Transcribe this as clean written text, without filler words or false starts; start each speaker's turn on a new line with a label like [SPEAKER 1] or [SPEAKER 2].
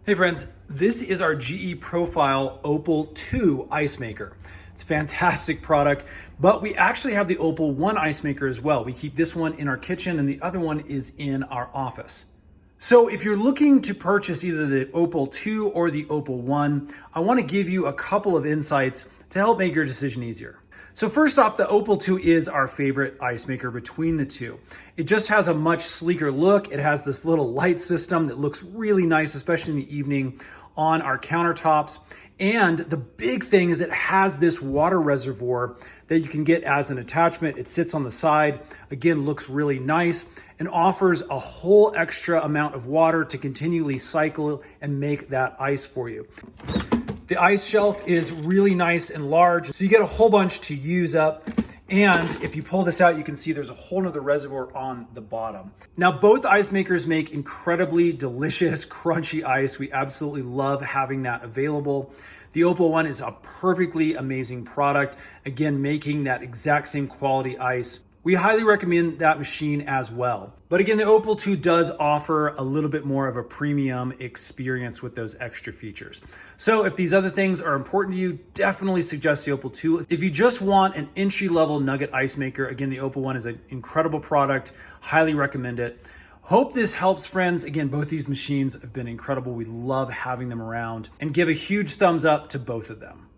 [SPEAKER 1] Hey friends, this is our GE Profile Opal 2 ice maker. It's a fantastic product, but we actually have the Opal 1 ice maker as well. We keep this one in our kitchen and the other one is in our office. So if you're looking to purchase either the Opal 2 or the Opal 1, I want to give you a couple of insights to help make your decision easier. So first off, the Opal 2 is our favorite ice maker between the two. It just has a much sleeker look. It has this little light system that looks really nice, especially in the evening on our countertops. And the big thing is it has this water reservoir that you can get as an attachment. It sits on the side, again, looks really nice and offers a whole extra amount of water to continually cycle and make that ice for you. The ice shelf is really nice and large, so you get a whole bunch to use up. And if you pull this out, you can see there's a whole nother reservoir on the bottom. Now, both ice makers make incredibly delicious, crunchy ice. We absolutely love having that available. The Opal 1 is a perfectly amazing product. Again, making that exact same quality ice. We highly recommend that machine as well. But again, the Opal 2 does offer a little bit more of a premium experience with those extra features. So if these other things are important to you, definitely suggest the Opal 2. If you just want an entry-level Nugget ice maker, again, the Opal 1 is an incredible product. Highly recommend it. Hope this helps, friends. Again, both these machines have been incredible. We love having them around, and give a huge thumbs up to both of them.